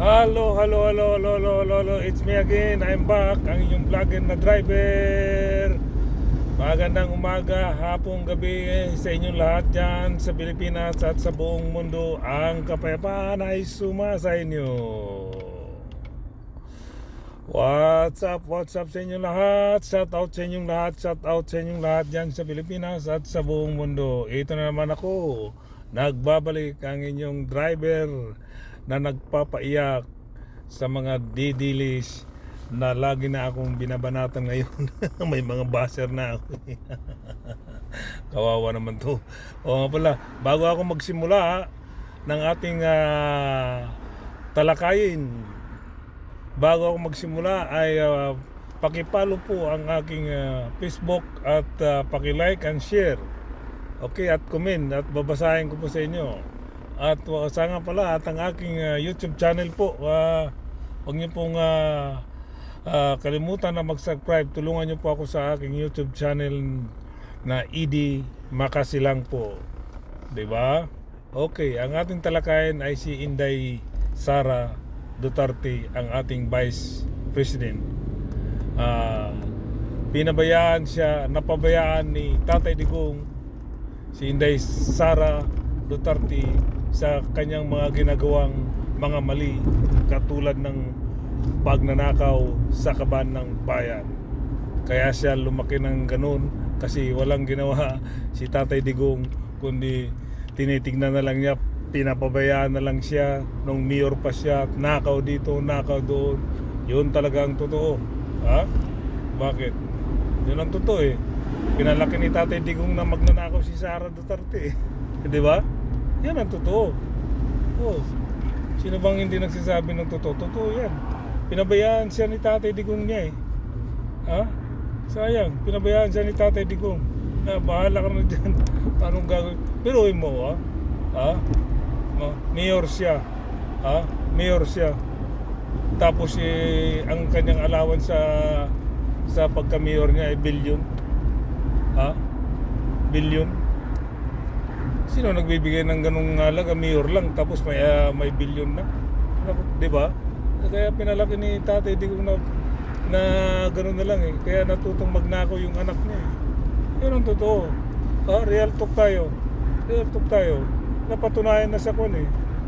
Hello, hello, hello, hello, hello, hello, hello. It's me again. I'm back, ang inyong vlogger na driver. Magandang umaga, hapong, gabi sa inyong lahat dyan sa Pilipinas at sa buong mundo. Ang kapayapaan ay sumasa inyo. What's up sa inyong lahat? Shout out sa inyong lahat, shout out sa inyong lahat dyan sa Pilipinas at sa buong mundo. Ito na naman ako, nagbabalik ang inyong driver na nagpapaiyak sa mga didilis na lagi na akong binabanatan ngayon. May mga baser na ako. Kawawa naman to. O nga pala, bago ako magsimula ng ating talakayin, bago ako magsimula ay pakipalo po ang aking Facebook at pakilike and share. Okay, at comment at babasahin ko po sa inyo. At sana pala at ang aking YouTube channel po, huwag niyo pong kalimutan na mag-subscribe. Tulungan niyo po ako sa aking YouTube channel na ED Makasilang po. 'Di ba? Okay, ang ating talakayin ay si Inday Sara Duterte, ang ating Vice President. Napabayaan ni Tatay Digong si Inday Sara Duterte sa kanyang mga ginagawang mga mali, katulad ng pagnanakaw sa kaban ng bayan. Kaya siya lumaki ng ganun, kasi walang ginawa si Tatay Digong kundi tinitignan na lang niya, pinapabayaan na lang siya nung mayor pa siya, nakaw dito, nakaw doon. Yun talaga ang totoo. Ha? Bakit? Yun ang totoo eh. Pinalaki ni Tatay Digong na magnanakaw si Sara Duterte. Di ba? Yan ang totoo. Oh, sino bang hindi nagsasabi ng totoo? Totoo yan. Pinabayaan siya ni Tatay Digong niya eh. Ha? Sayang, pinabayaan siya ni Tatay Digong. Bahala ka na dyan. Anong gagawin? Pero mo ha? Mayor siya. Ha? Mayor siya. Tapos ang kanyang allowance sa pagka-mayor niya ay billion. Ha? Billion. Sino nagbibigay ng ganung halaga? Mayor lang, tapos may billion na. 'Di ba? Kaya pinalaki ni Tatay Digong na gano'n na lang eh. Kaya natutong magnakaw yung anak niya eh. Yun ang totoo. Real talk tayo. Real talk tayo. Napatunayan na sa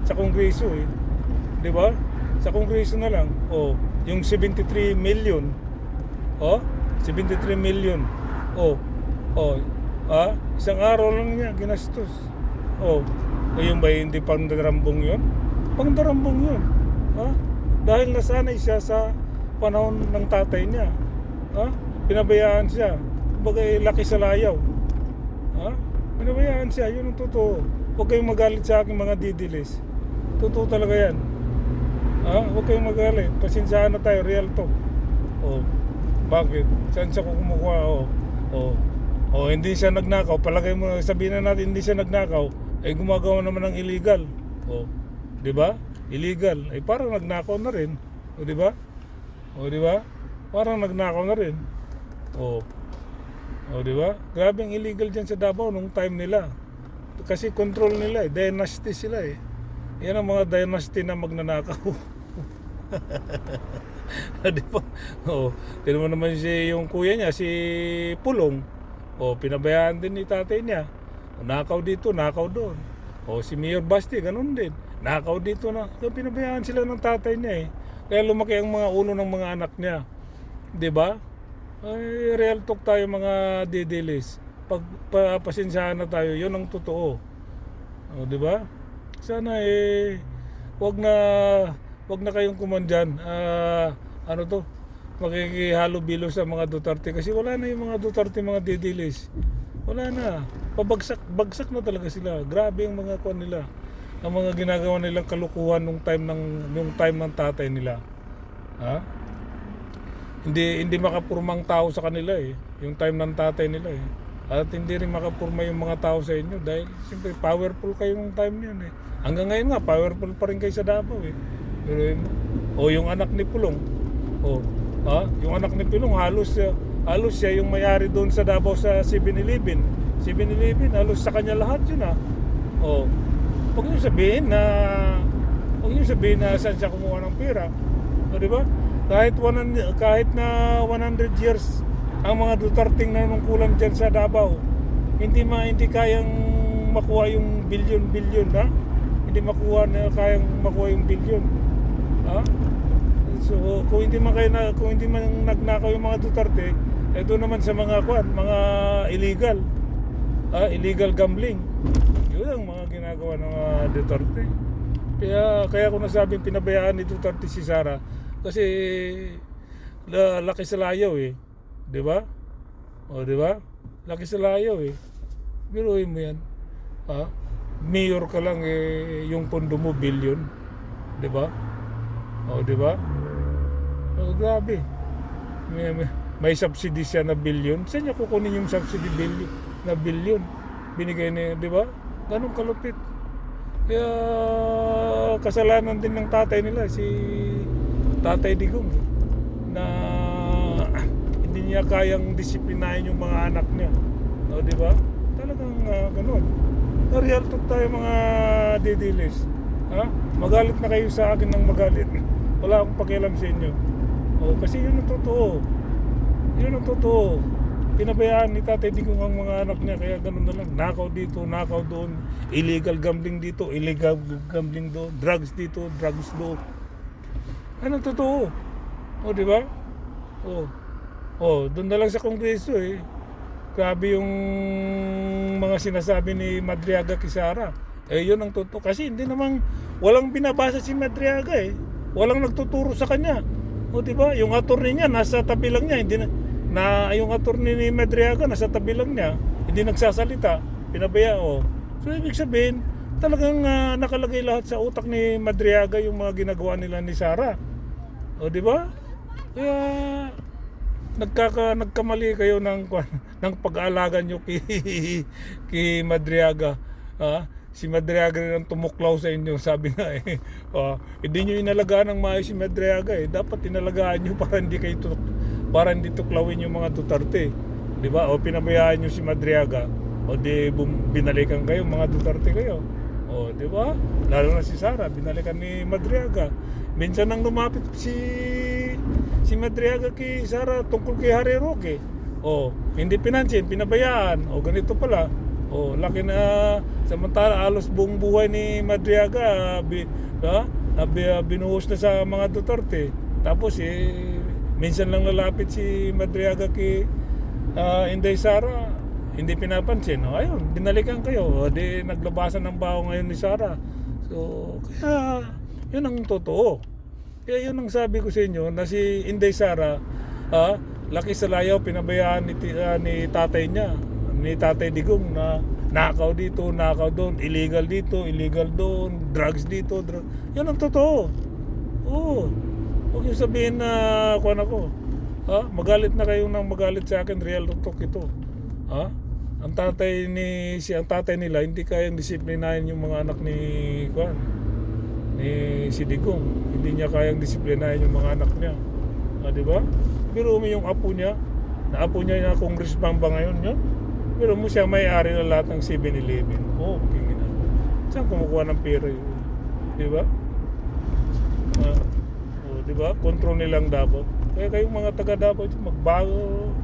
sa Kongreso eh. 'Di ba? Sa Kongreso na lang. Yung 73 million. 73 million. Isang araw lang niya ginastos. Ayun ba hindi pangdarambong yun? Pangdarambong yun. Dahil nasanay siya sa panahon ng tatay niya. Pinabayaan siya. Kumbaga laki sa layaw. Pinabayaan siya. Yun ang totoo. Huwag kayong magalit sa aking mga didilis. Totoo talaga yan. Huwag kayong magalit. Pasensyahan na tayo. Real talk. Bakit? Saan siya kumukuha? Hindi siya nagnakaw. Palagay mo, sabihin na natin hindi siya nagnakaw, ay gumagawa naman ng illegal. Di ba? Illegal. Ay parang nagnakaw na rin. Di ba? Di ba? Parang nagnakaw na rin. Di ba? Grabe ang illegal diyan sa Davao nung time nila. Kasi control nila eh. Dynasty sila eh. Yan ang mga dynasty na magnanakaw. Di ba? Tignan mo naman yung kuya niya, si Pulong. Pinabayaan din ni tatay niya. Nakaw dito, nakaw doon. Si Mayor Basti, ganun din. Nakaw dito na. Pinabayaan sila ng tatay niya eh. Kaya lumaki ang mga ulo ng mga anak niya. 'Di ba? Ay, real talk tayo mga didilis. Pasensyahan na tayo. 'Yun ang totoo. 'Di ba? Sana wag na kayong kumandyan. Makikihalo-bilo sa mga Duterte kasi wala na yung mga Duterte, mga didilis. Wala na. Bagsak na talaga sila. Grabe ang mga kuwan nila. Ang mga ginagawa nilang kalukuhan nung time ng tatay nila. Hindi makapurmang tao sa kanila eh. Yung time ng tatay nila eh. At hindi rin makapurma yung mga tao sa inyo dahil siyempre powerful kayo nung time niyan eh. Hanggang ngayon nga powerful pa rin kayo sa Davao eh. Pero yung anak ni Pulong. Yung anak ni Pulong halos siya yung may-ari doon sa Davao sa 7-Eleven. 7-Eleven halos sa kanya lahat yun. Huwag niyo sabihin na Huwag niyo sabihin na saan siya kumuha ng pera. O, di ba? Kahit na 100 years ang mga Duterte nanungkulan dyan sa Davao, hindi kayang makuha yung bilyon, ha? Hindi kayang makuha yung bilyon. Ha? So, kung hindi man nagnakaw yung mga Duterte, ito naman sa mga illegal. Illegal gambling. Yun ang mga ginagawa ng mga Duterte. Kaya ko nasabing pinabayaan ni Duterte si Sara kasi laki sa layaw eh. 'Di ba? O 'di ba? Laki sa layaw eh. Biruin mo 'yan. Mayor ka lang eh yung pondo mo billion. 'Di ba? O 'di ba? O grabe. May subsidy siya na billion. Saan niya kukunin yung subsidy na billion? Binigay niya, 'di ba? Ganun kalupit. Kaya kasalanan din ng tatay nila, si Tatay Digong, na hindi niya kayang disiplinahin yung mga anak niya. O, di ba? Talagang ganun. Real talk tayo mga didilis. Magalit na kayo sa akin ng magalit. Wala akong pakialam sa inyo. O, kasi yun ang totoo. Yun ang totoo. Pinabayaan ni Tatay Digong ang mga anak niya, kaya ganun na lang. Nakaw dito, nakaw doon. Illegal gambling dito, illegal gambling doon. Drugs dito, drugs doon. Ano totoo? O, di ba? Doon na lang sa Kongreso eh. Grabe yung mga sinasabi ni Madriaga kay Sara. Yun ang totoo. Kasi hindi namang, walang binabasa si Madriaga eh. Walang nagtuturo sa kanya. O, di ba? Yung attorney niya, nasa tabi lang niya. Hindi na yung attorney ni Madriaga nasa tabi lang niya, hindi nagsasalita, pinabaya. So ibig sabihin, talagang nakalagay lahat sa utak ni Madriaga yung mga ginagawa nila ni Sara. O di ba? Kaya nagkamali kayo ng pag-aalaga nyo kay Madriaga. Si Madriaga rin ang tumuklaw sa inyo, sabi nga eh. Hindi nyo inalagaan ng maayos si Madriaga eh. Dapat inalagaan nyo para hindi tuklawin yung mga Duterte. Di ba? O pinabayaan nyo si Madriaga, o di binalikan kayo, mga Duterte kayo. O di ba? Lalo na si Sara, binalikan ni Madriaga. Minsan nang lumapit si Madriaga kay Sara tungkol kay Harry Roque. Hindi pinansin, pinabayaan. Ganito pala. Laki na, samantala alos buong buhay ni Madriaga binuhos na sa mga Duterte. Tapos minsan lang lalapit si Madriaga kay Inday Sara, hindi pinapansin. Ayun, binalikan kayo. Di naglabasan ng baho ngayon ni Sara. So, kaya yun ang totoo. Kaya yun ang sabi ko sa inyo, na si Inday Sara, laki sa layaw, pinabayaan ni tatay niya, ni Tatay Digong, na nakaw dito, nakaw doon, illegal dito, illegal doon, drugs dito, Yan ang totoo. Huwag yung sabihin na kuwan ako. Magalit na kayo nang magalit sa akin, real talk ito. Ang tatay nila hindi kayang disiplinahin yung mga anak ni si Digong. Hindi niya kayang disiplinahin yung mga anak niya. Di ba? Pero yung apo niya na congressman ba ngayon yun? Pero mo siya may-ari na lahat ng 7-Eleven. Kingina. Saan kumukuha ng pera yun? Di ba? Di ba? Control nilang Davao. Kaya kayong mga taga Davao, magbago.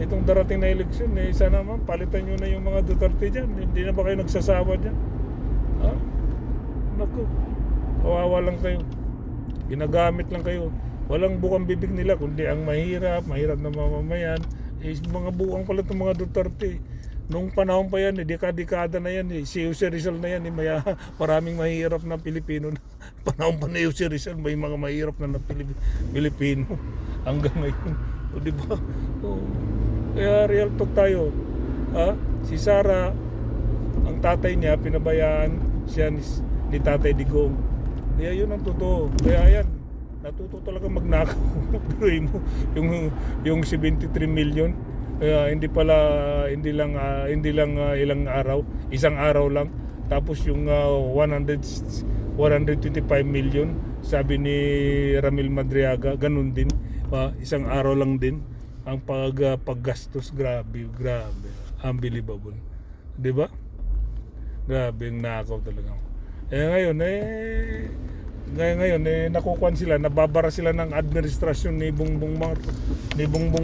Itong darating na eleksyon, isa naman, palitan nyo na yung mga Duterte dyan. Hindi na ba kayo nagsasawa dyan? Naku, kawawa lang kayo. Ginagamit lang kayo. Walang bukang bibig nila, kundi ang mahirap na mamamayan. Mga buwang pala itong mga Duterte. Nung panahon pa yan, dekada na yan, si Jose Rizal na yan, maraming mahirap na Pilipino. Panahon pa na Jose Rizal, may mga mahirap na Pilipino. Hanggang ngayon. Di ba? Kaya real talk tayo. Si Sara, ang tatay niya, pinabayaan siya ni Tatay Digong. Kaya yun ang totoo. Kaya yan, natuto talaga magnakaw. Pero yung 73 million, hindi lang ilang araw, isang araw lang. Tapos yung 125 million, sabi ni Ramil Madriaga, ganun din. Isang araw lang din ang paggastos. Grabe, unbelievable. 'Di ba? Grabe ang nakaw talaga. Ngayon Gaya ngayon, nakukuhan sila, nababara sila ng administrasyon ni Bongbong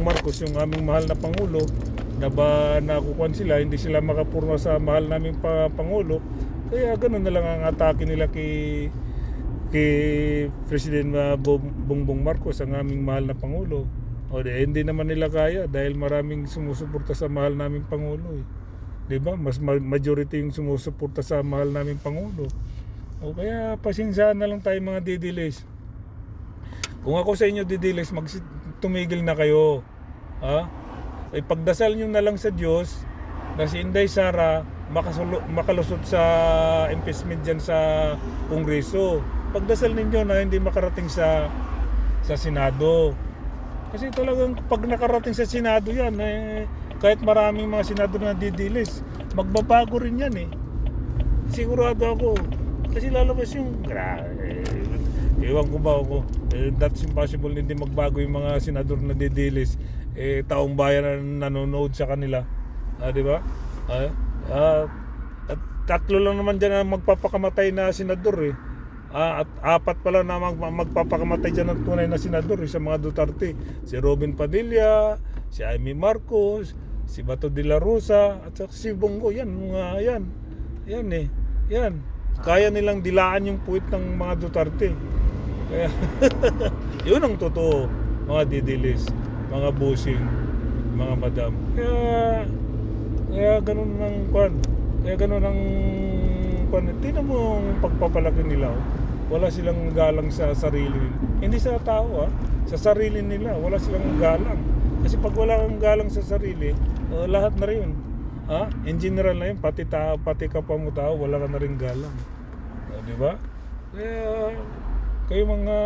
Marcos, yung aming mahal na Pangulo. Nakukuhan sila, hindi sila makapurma sa mahal naming Pangulo. Kaya ganun na lang ang atake nila kay President Bongbong Marcos, ang aming mahal na Pangulo. Hindi naman nila kaya dahil maraming sumusuporta sa mahal naming Pangulo. Diba? Mas majority yung sumusuporta sa mahal naming Pangulo. Kaya pasensyahan na lang tayo mga didilis. Kung ako sa inyo didilis, tumigil na kayo. Ipagdasal nyo na lang sa Diyos na si Inday Sara makalusot sa impeachment dyan sa Kongreso. Pagdasal ninyo na hindi makarating sa Senado. Kasi talagang pag nakarating sa Senado yan, kahit maraming mga senador na didilis, magbabago rin yan Sigurado ako. Kasi lalabas yung ewan ko ba ako, that's impossible hindi magbago yung mga senador na didilis. Taong bayan na nanonood sa kanila. Di ba? At tatlo lang naman dyan na magpapakamatay na senador at apat pala na magpapakamatay dyan ng tunay na senador sa mga Duterte. Si Robin Padilla, si Amy Marcos, si Bato de la Rosa, at si Bongo. Yan. Kaya nilang dilaan yung puwit ng mga Duterte. Kaya yun ang totoo, mga didilis, mga busing, mga madam. Kaya ganun ang kwan. Tingnan mo ang pagpapalaki nila. Wala silang galang sa sarili. Hindi sa tao sa sarili nila. Wala silang galang. Kasi pag wala kang galang sa sarili, lahat na rin. In general na yun, pati kapwa mo tao, wala ka na rin galang. Di ba? Kaya kayo mga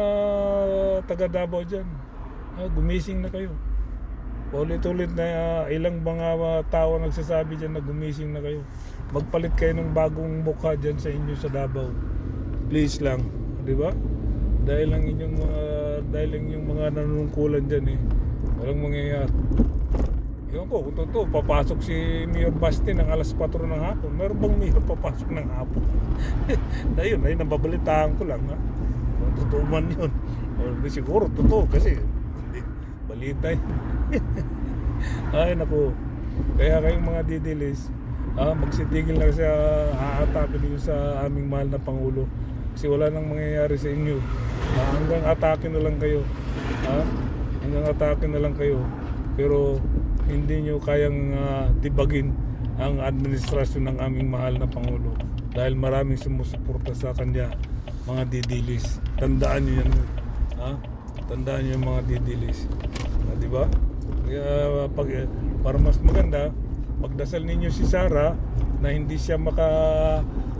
taga Davao dyan, gumising na kayo. Ulit-ulit na ilang mga tao nagsasabi dyan na gumising na kayo. Magpalit kayo ng bagong mukha dyan sa inyo sa Davao. Please lang, di ba? Dahil lang yung mga nanunungkulan dyan walang mangyayari. Ewan ko, kung totoo, papasok si Mayor Basti ng alas 4 ng hapon. Meron bang Mayor papasok ng hapon? Ayun, nababalitaan ko lang kung totoo man yun. Siguro totoo kasi balita Ay naku. Kaya kayong mga didilis, magsitigil na sa aatake niyo sa aming mahal na Pangulo. Kasi wala nang mangyayari sa inyo. Hanggang atake na lang kayo. Hanggang atake na lang kayo. Pero hindi nyo kayang tibagin ang administrasyon ng aming mahal na Pangulo dahil maraming sumusuporta sa kanya, mga didilis. Tandaan nyo yan. Tandaan nyo yung mga didilis. Di ba? Kaya para mas maganda, pagdasal ninyo si Sara na hindi siya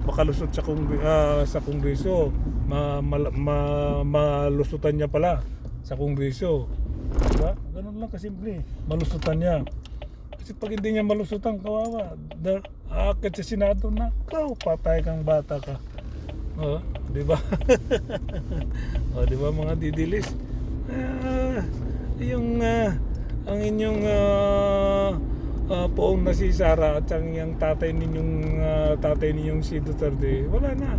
makalusot sa Kongreso. Malusutan niya pala sa Kongreso. Diba? Ganun lang kasimple. Malusutan niya. Kasi pag hindi niya malusutan, kawawa. Akit sa Senado na, patay kang bata ka. Diba? Diba mga didilis? Ang inyong poong na si Sara at ang tatay ninyong si Duterte, wala na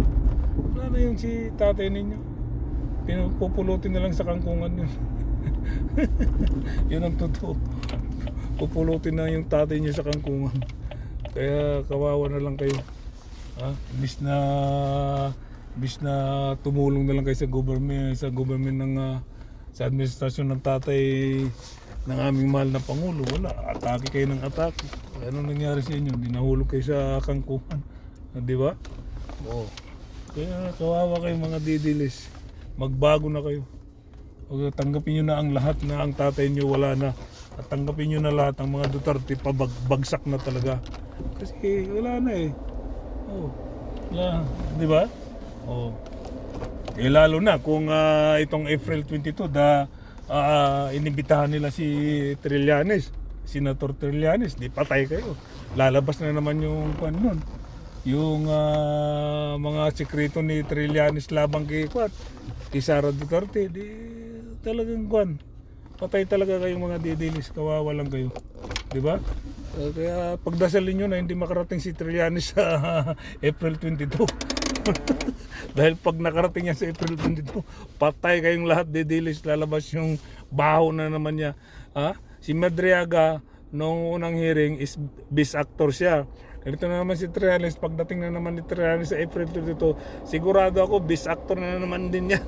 yung si tatay ninyo. Pupulutin na lang sa kangkungan yun. Yun ang totoo. Pupulutin na yung tatay niyo sa kangkungan. Kaya kawawa na lang kayo. Bis na tumulong na lang kayo sa government sa administrasyon ng tatay ng aming mahal na Pangulo. Wala, atake kayo ng atake. Ano nangyari sa inyo? Dinahulog kayo sa kangkungan. Di ba? Kaya kawawa kayo mga didilis. Magbago na kayo. Tanggapin nyo na ang lahat na ang tatay nyo wala na. At tanggapin nyo na lahat ang mga Duterte pabagsak na talaga. Kasi wala na wala, di ba? Lalo na kung itong April 22 inibitahan nila si Trillanes, Senator Trillanes, di patay kayo. Lalabas na naman yung nun. Yung mga sekreto ni Trillanes labang kay Sara Duterte, di talagang patay talaga kayong mga didilis, kawawa lang kayo, di ba? Kaya pagdasalin nyo na hindi makarating si Trillanes sa April 22. Dahil pag nakarating yan sa April 22, patay kayong lahat, didilis, lalabas yung baho na naman niya. Ha? Si Madriaga, nung unang hearing, is best actor siya. Ito na naman si Trillanes, pagdating na naman ni Trillanes sa April 22, sigurado ako, best actor na naman din yan.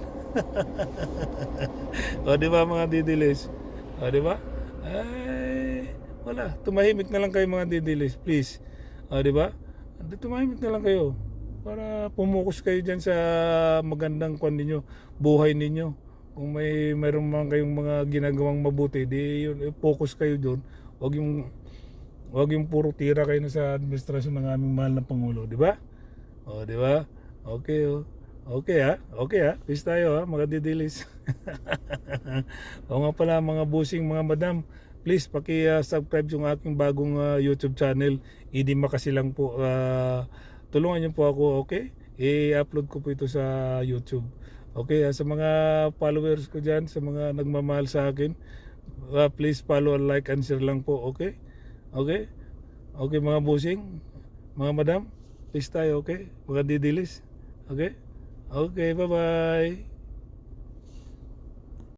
O di ba mga didilis? O di ba? Ay, wala. Tumahimik na lang kayo mga didilis, please. O di ba? Tumahimik na lang kayo para pumukus kayo dyan sa magandang kwan ninyo, buhay ninyo. Kung mayroon man kayong mga ginagawang mabuti, di yun, focus kayo doon. Wag yung puro tira kayo na sa administrasyon ng aming mahal na Pangulo, di ba? O, di ba? Okay, oh. Okay ha? Okay ha? Peace tayo ha, mga didilis. O nga pala mga busing, mga madam, please paki-subscribe yung aking bagong YouTube channel. Idi Makasilang po. Tulungan niyo po ako, okay? I-upload ko po ito sa YouTube. Okay, sa mga followers ko dyan, sa mga nagmamahal sa akin, please follow, like, and share lang po, okay? Okay? Okay mga busing, mga madam, peace tayo, okay? Mga didilis, okay? Okay, bye-bye.